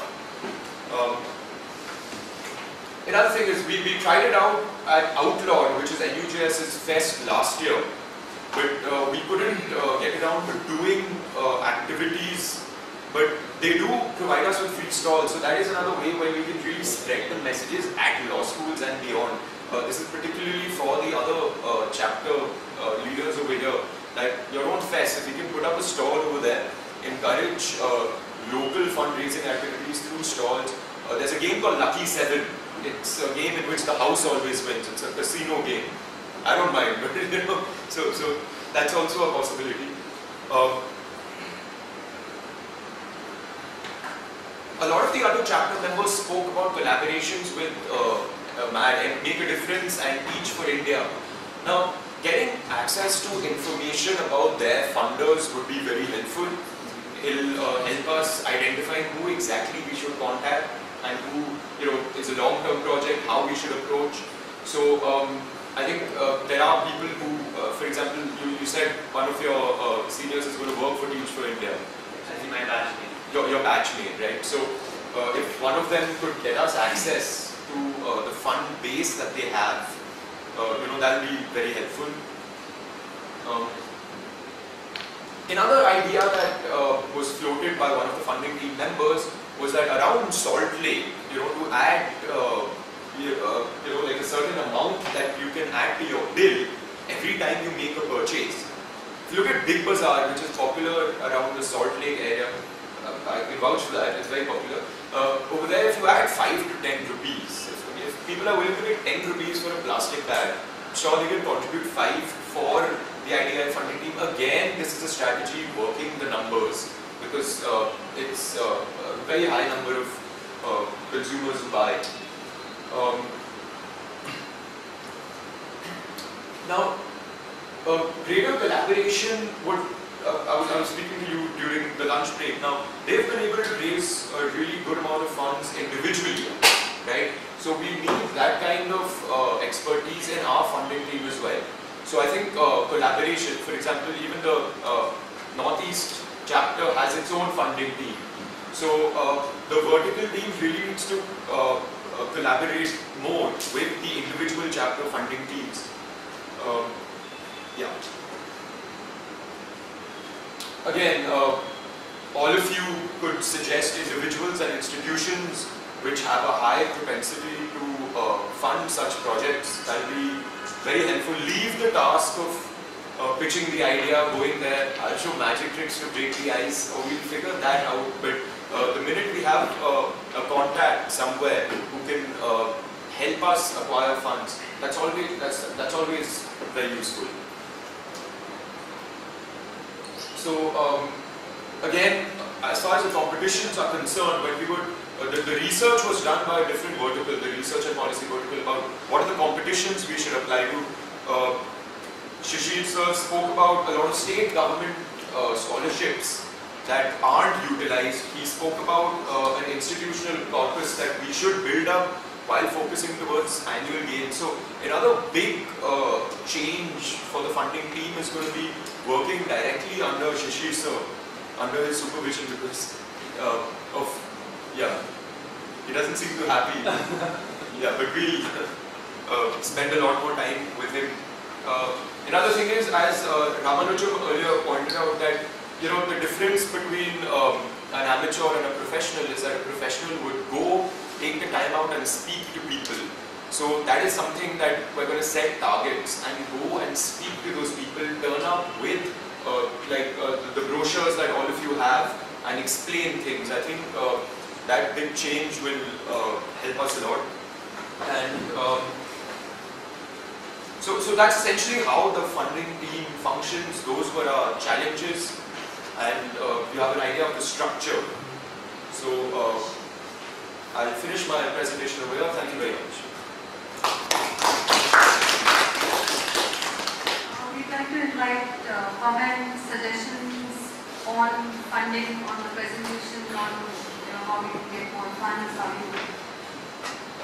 Another thing is we tried it out at Outlawed, which is NUJS's fest last year, but we couldn't get around to doing activities, but they do provide us with free stalls, so that is another way where we can really spread the messages at law schools and beyond. This is particularly for the other chapter leaders over here, that your own fest, if you can put up a stall over there, encourage local fundraising activities through stalls. There's a game called Lucky 7. It's a game in which the house always wins. It's a casino game. I don't mind, but you know, so that's also a possibility. A lot of the other chapter members spoke about collaborations with MAD and Make a Difference and Teach for India. Now, getting access to information about their funders would be very helpful. It'll help us identify who exactly we should contact and who, you know, it's a long-term project, how we should approach. So I think there are people who, for example, you said one of your seniors is going to work for Teach for India. I think my batchmate. Your batchmate, right? So if one of them could get us access to the fund base that they have, you know, that would be very helpful. Another idea that was floated by one of the funding team members was that around Salt Lake, you know, to add, you know, like a certain amount that you can add to your bill every time you make a purchase. If you look at Big Bazaar, which is popular around the Salt Lake area, I can vouch for that, it's very popular. Over there, if you add 5 to 10 rupees, if people are willing to pay 10 rupees for a plastic bag, I'm sure they can contribute 5 for the IDIA funding team. Again, this is a strategy working the numbers, because it's a very high number of consumers who buy it. Now, greater collaboration would, I was speaking to you during the lunch break. Now, they've been able to raise a really good amount of funds individually, right? So we need that kind of expertise in our funding team as well. So I think collaboration, for example, even the Northeast chapter has its own funding team. So the vertical team really needs to collaborate more with the individual chapter funding teams. Yeah. Again, all of you could suggest individuals and institutions which have a high propensity to fund such projects. That will be very helpful. Leave the task of pitching the idea, going there, I'll show magic tricks to break the ice, or we'll figure that out. But the minute we have a contact somewhere who can help us acquire funds, that's always very useful. So again, as far as the competitions are concerned, when we would the research was done by a different vertical, the research and policy vertical, about what are the competitions we should apply to. Shishir sir spoke about a lot of state government scholarships that aren't utilized. He spoke about an institutional corpus that we should build up while focusing towards annual gains. So another big change for the funding team is going to be working directly under Shishir sir, under his supervision, because he doesn't seem too happy. Yeah, but we'll spend a lot more time with him. Another thing is, as Ramanujan earlier pointed out, that the difference between an amateur and a professional is that a professional would go, take the time out and speak to people. So that is something that we're going to set targets and go and speak to those people, turn up with the brochures that all of you have and explain things. I think that big change will help us a lot. And so that's essentially how the funding team functions. Those were our challenges, and you have an idea of the structure. So I'll finish my presentation over here. Thank you very much. We'd like to invite comments, suggestions on funding, on the presentation, on how we can get more funds, how we would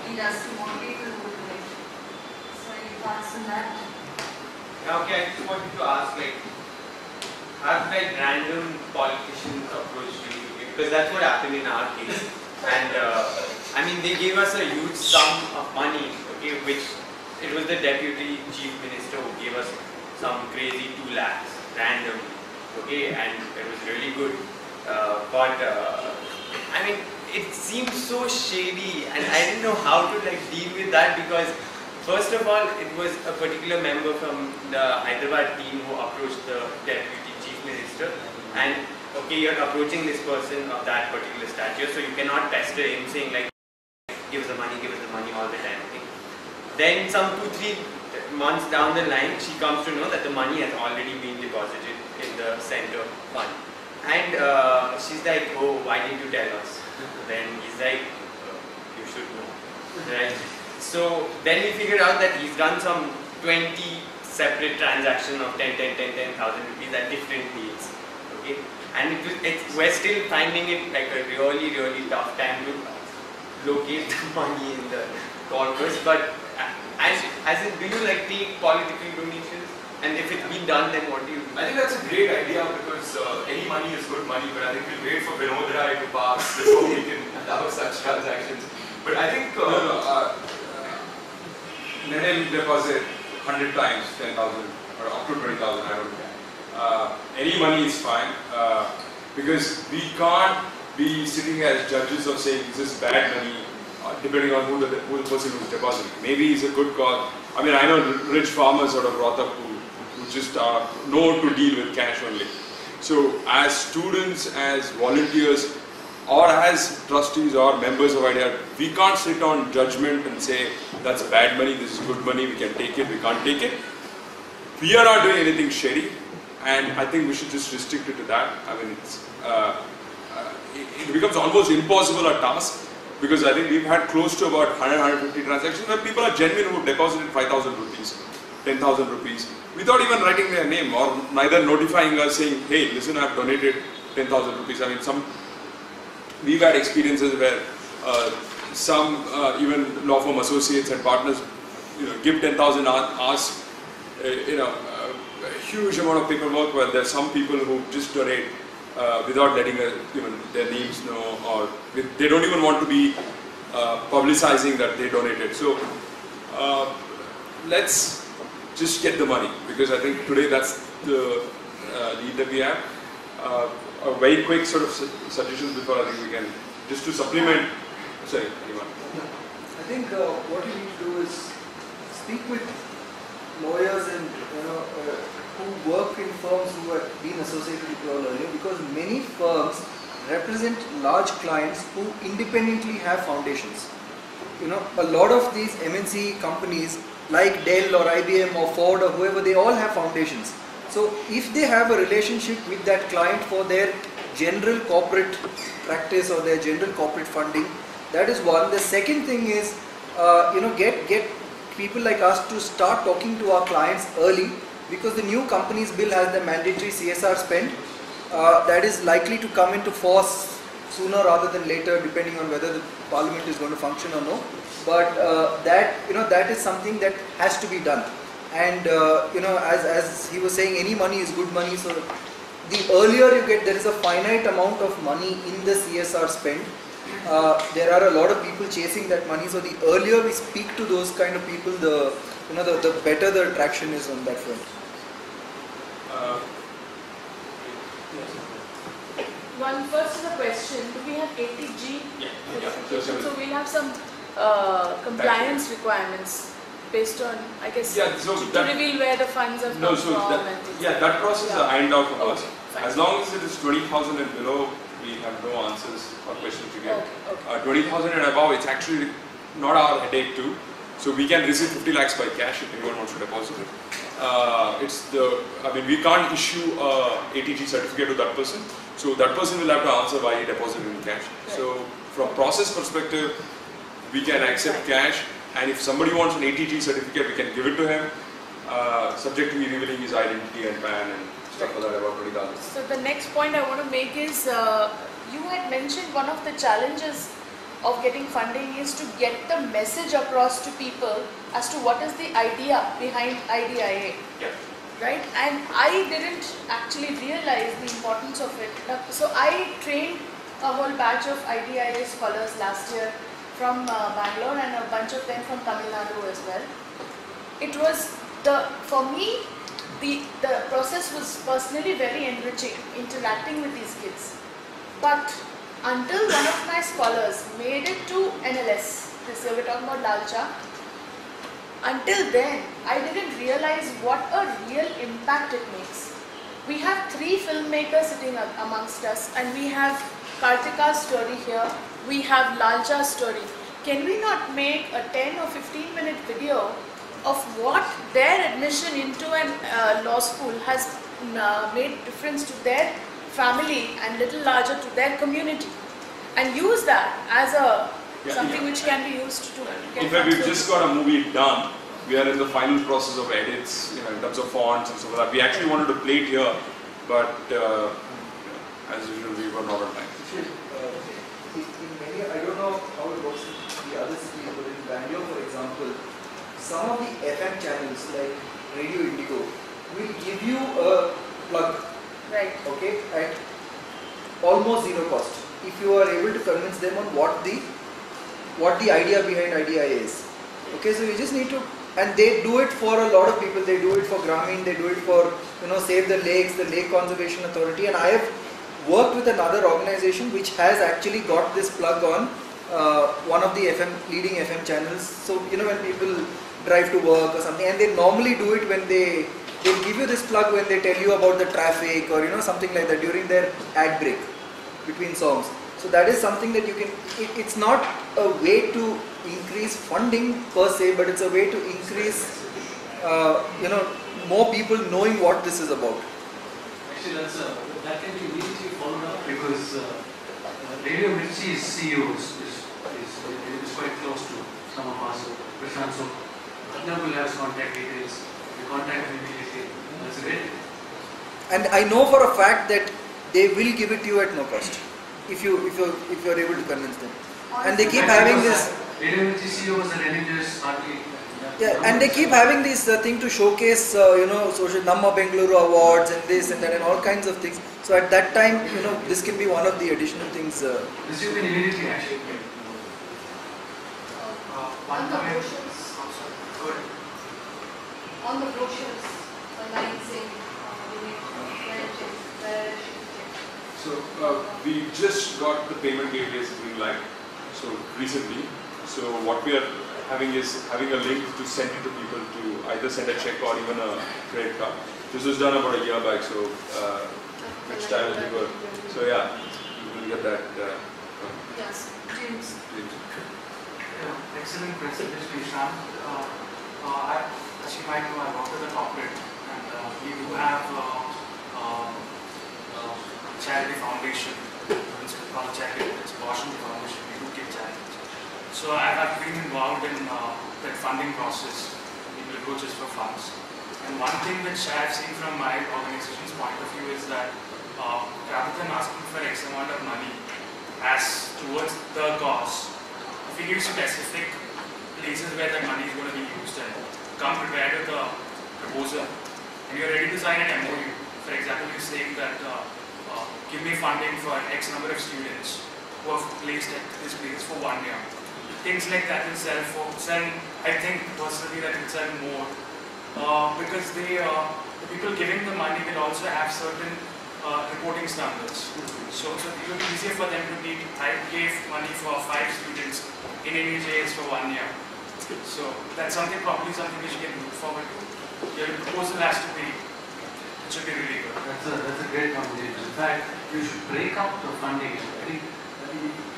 lead us to more people who would do it. So any thoughts on that? Yeah, okay, I just wanted to ask, have random politicians approached you? Because that's what happened in our case. And I mean, they gave us a huge sum of money, okay, which it was the deputy chief minister who gave us some crazy 2 lakhs randomly, okay, and it was really good. But I mean, it seemed so shady, and I didn't know how to deal with that, because first of all, it was a particular member from the Hyderabad team who approached the deputy chief minister, and okay, you're approaching this person of that particular stature, so you cannot pester him saying give us the money all the time. Okay? Then some 2-3 months down the line, she comes to know that the money has already been deposited in the center fund. And she's like, oh, why didn't you tell us? Then he's like, you should know. Right? So then we figured out that he's done some 20 separate transactions of 10,000 rupees at different dates. Okay? And we're still finding it a really, really tough time to locate the money in the corpus. But as in, do you take political donations? And if it's been done, then what do you do? I think that's a great idea, because any money is good money, but I think we'll wait for Vinod Rai to pass before we can allow such transactions. But I think let him deposit 100 times 10,000 or up to 20,000, I don't know. Any money is fine, because we can't be sitting as judges of saying this is bad money, depending on who the person who's depositing. Maybe it's a good cause. I mean, I know rich farmers out of Rohtak who just know to deal with cash only. So as students, as volunteers, or as trustees or members of IDIA, we can't sit on judgment and say that's bad money, this is good money, we can take it, we can't take it. We are not doing anything shady, and I think we should just restrict it to that. I mean, it becomes almost impossible a task, because I think we've had close to about 100-150 transactions where people are genuine who deposited 5,000 rupees, 10,000 rupees, without even writing their name or neither notifying us saying, hey, listen, I've donated 10,000 rupees. I mean, we've had experiences where some even law firm associates and partners, give 10,000, ask, a huge amount of paperwork, where there are some people who just donate without letting their names know, or they don't even want to be publicizing that they donated. So let's just get the money, because I think today that's the lead that we have. A very quick sort of suggestions before I think we can, just to supplement. Sorry, anyone? I think what you need to do is speak with lawyers and who work in firms who have been associated with you all earlier, because many firms represent large clients who independently have foundations. A lot of these MNC companies like Dell or IBM or Ford or whoever, they all have foundations. So if they have a relationship with that client for their general corporate practice or their general corporate funding, that is one. The second thing is, get people like us to start talking to our clients early, because the new companies bill has the mandatory CSR spend that is likely to come into force sooner rather than later, depending on whether the parliament is going to function or no. But that is something that has to be done. And as he was saying, any money is good money. So the earlier you get, there is a finite amount of money in the CSR spend. There are a lot of people chasing that money. So the earlier we speak to those kind of people, the better the traction is on that front. First is a question. Do we have 80G? Yeah. So we'll have some compliance requirements based on, I guess, Yeah, so to reveal where the funds have come from. That process is ironed out for us. Fine. As long as it is 20,000 and below, we have no answers or questions to get. 20,000 and above, it's actually not our headache too. So we can receive 50 lakhs by cash if anyone wants to deposit it. We can't issue a ATG certificate to that person. So that person will have to answer why he deposited in cash. Right. So from process perspective, we can accept cash, and if somebody wants an ATG certificate, we can give it to him, subject to revealing his identity and PAN and stuff like that, about 20,000. So the next point I want to make is, you had mentioned one of the challenges of getting funding is to get the message across to people as to what is the idea behind IDIA. Yeah. Right? And I didn't actually realize the importance of it. So I trained a whole batch of IDIA scholars last year from Bangalore, and a bunch of them from Tamil Nadu as well. It was, for me, the process was personally very enriching, interacting with these kids. But until one of my scholars made it to NLS, this year we're talking about Lalcha, until then I didn't realize what a real impact it makes. We have 3 filmmakers sitting amongst us, and we have Kartika's story here, we have Lalcha's story. Can we not make a 10 or 15 minute video of what their admission into a law school has made difference to their family and little larger to their community, and use that as something which can be used to get. In fact, we've just got a movie done. We are in the final process of edits, in terms of fonts and stuff like that. We actually wanted to play it here, but as usual, we were not on time. I don't know how it works in the other cities, but in Bangalore, for example, some of the FM channels like Radio Indigo will give you a plug. Right. Okay, at almost zero cost, if you are able to convince them on what the idea behind IDIA is. Okay, so you just need to, and they do it for a lot of people. They do it for Grameen, they do it for Save the Lakes, the Lake Conservation Authority, and I have worked with another organization which has actually got this plug on one of the leading FM channels. So when people drive to work or something, and they normally do it when they give you this plug when they tell you about the traffic or something like that during their ad break between songs. So that is something that you can, it's not a way to increase funding per se, but it's a way to increase more people knowing what this is about. Actually that can be immediately followed up, because Radio Mirchi's CEO is quite close to some of us. Prashant, so Ratna will have his contact details. You contact him immediately. That's great. And I know for a fact that they will give it to you at no cost if you are able to convince them. And they keep having this. Radio Mirchi CEO was a religious party. Yeah, and they keep having this thing to showcase, social Namma Bengaluru awards and this and that and all kinds of things. So at that time, this can be one of the additional things. This you can immediately actually. On the brochures. Good. On the brochures, online saying, where should we check? So we just got the payment gateways green light, so recently. So what we are having is having a link to send it to people to either send a check or even a credit card. This was done about a year back, so which time will be good. So yeah, you will get that. Yes, James. Excellent presentation, Ishan. As you might know, I work with a corporate, and we do have a charity foundation. It's called charity. It's Washington Foundation. We do give charity. So I have been involved in that funding process. People approach us for funds. And one thing which I have seen from my organization's point of view is that rather than asking for X amount of money as towards the cause, if you give specific places where that money is going to be used and come prepared with a proposal, and you're ready to sign an MOU. For example, you're saying that give me funding for X number of students who have placed at this place for 1 year. Things like that will sell, I think personally that will sell more because the people giving the money will also have certain reporting standards. So it will be easier for them to give money for 5 students in NUJS for 1 year. So that's probably something which you can look forward to. Your proposal has to be, it should be really good. That's a great conversation. In fact, you should break up the funding. I think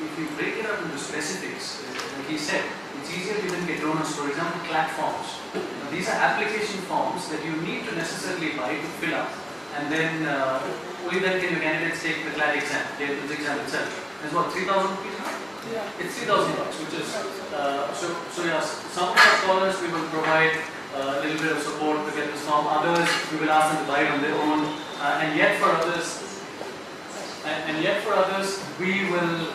if you break it up into specifics, like he said, it's easier to even get donors. For example, CLAT forms. These are application forms that you need to necessarily buy to fill up, and then only then can your candidates take the CLAT exam, the entrance exam itself. It's what, 3,000 rupees now? Yeah. It's 3,000 bucks, which is so yeah. Some of our scholars we will provide a little bit of support to get this form. Others we will ask them to buy it on their own, and yet for others, we will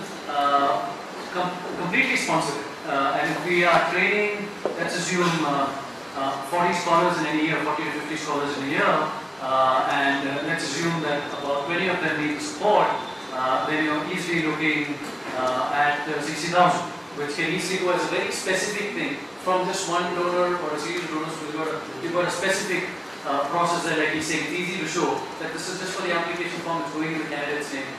completely sponsor it. And if we are training, let's assume 40 scholars in a year, 40 to 50 scholars in a year, and let's assume that about 20 of them need support, then you're easily looking at 60,000, which can easily go as a very specific thing from just one donor or a series of donors. You've got a specific process there, like he's saying. It's easy to show that this is just for the application form, it's going in the candidate's name,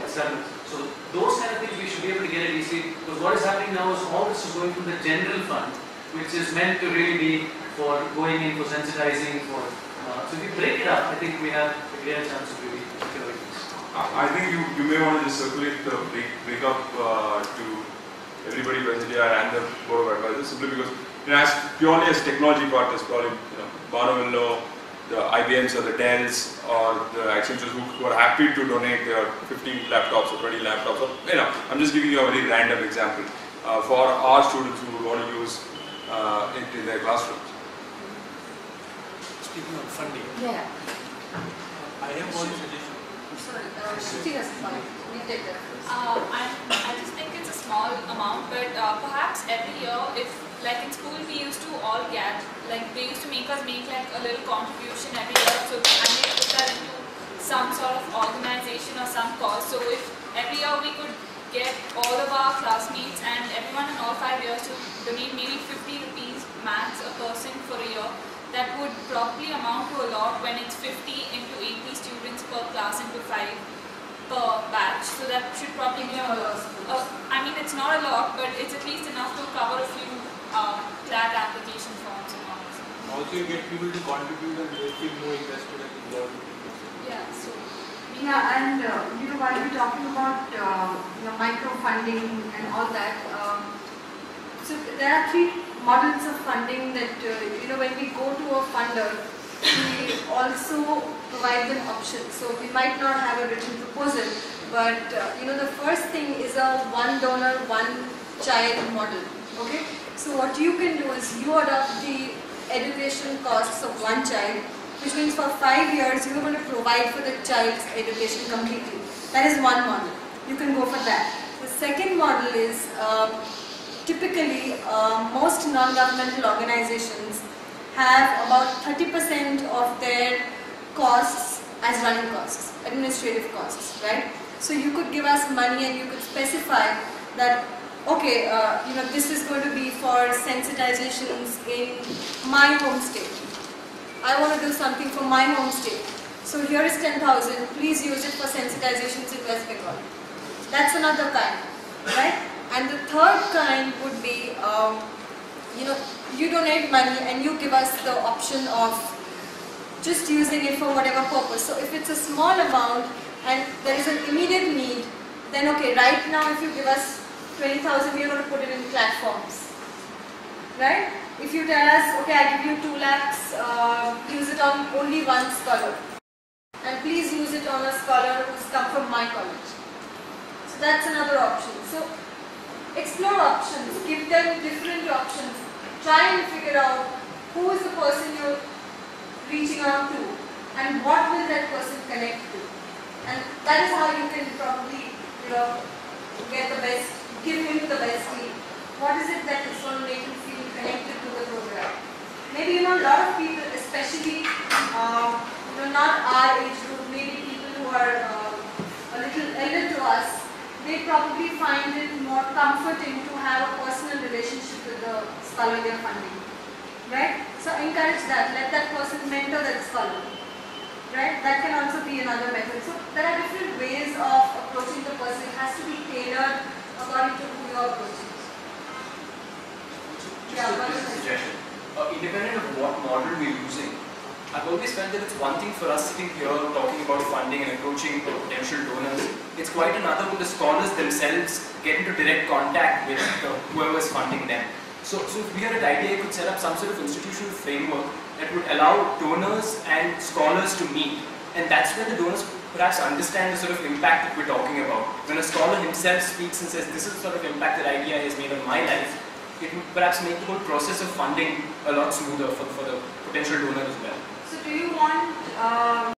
etc. So those kind of things we should be able to get it easily, because what is happening now is all this is going through the general fund, which is meant to really be for going in, for sensitizing, for so if you break it up, I think we have a greater chance of really securing this. I think you may want to just circulate the breakup to everybody present here and the board of advisors, simply because as purely as technology partners, probably Bano will know the IBMs or the Dells or the Accentures who are happy to donate their 15 laptops or 20 laptops. Or, I'm just giving you a very random example for our students who would want to use it in their classrooms. Speaking of funding, Yeah. I have one suggestion. Sorry, Shruti has a point. We take that first. I just think it's a small amount, but perhaps every year, if like in school we used to all get, like they used to make us make like a little contribution every year, so I may put that into some sort of organization or some cause. So if every year we could get all of our classmates and everyone in all 5 years to donate maybe 50 rupees max a person for a year, that would probably amount to a lot when it's 50 into 80 students per class into 5 per batch. So that should probably be I mean, it's not a lot, but it's at least enough to cover a few CLAT application forms and all. Also, you get people to contribute and they feel more interested and involved. Yeah, so. Yeah, and while we're talking about micro funding and all that, so there are 3 models of funding that when we go to a funder, we also provide them options. So we might not have a written proposal, but the first thing is a one donor, one child model. Okay, so what you can do is you adopt the education costs of one child, which means for 5 years you are going to provide for the child's education completely. That is one model. You can go for that. The second model is typically most non-governmental organizations have about 30% of their costs as running costs, administrative costs, right? So you could give us money and you could specify that, okay, this is going to be for sensitizations in my home state. I want to do something for my home state. So here is 10,000, please use it for sensitizations in West Bengal. That's another kind, right? And the third kind would be, you donate money and you give us the option of just using it for whatever purpose. So if it's a small amount and there is an immediate need, then okay, right now if you give us 20,000, we are going to put it in platforms, right? If you tell us, okay, I give you 2 lakhs, use it on only one scholar, and please use it on a scholar who's come from my college. So that's another option. So explore options, give them different options, try and figure out who is the person you're reaching out to and what will that person connect to. And that is how you can probably, get the best, give him the best deal. What is it that is going to make him feel connected to the program? Maybe, a lot of people, especially, not our age group, maybe people who are a little elder to us, they probably find it more comforting to have a personal relationship with the scholar they are funding, right? So encourage that, let that person mentor that scholar. right? That can also be another method. So there are different ways of approaching the person. It has to be tailored according to who you are approaching. Just a suggestion. Independent of what model we're using, I've always felt that it's one thing for us sitting here talking about funding and approaching potential donors. It's quite another when the scholars themselves get into direct contact with whoever is funding them. So if we here at IDIA could set up some sort of institutional framework that would allow donors and scholars to meet, and that's when the donors perhaps understand the sort of impact that we're talking about. When a scholar himself speaks and says, this is the sort of impact that IDIA has made on my life, it would perhaps make the whole process of funding a lot smoother for the potential donor as well. So do you want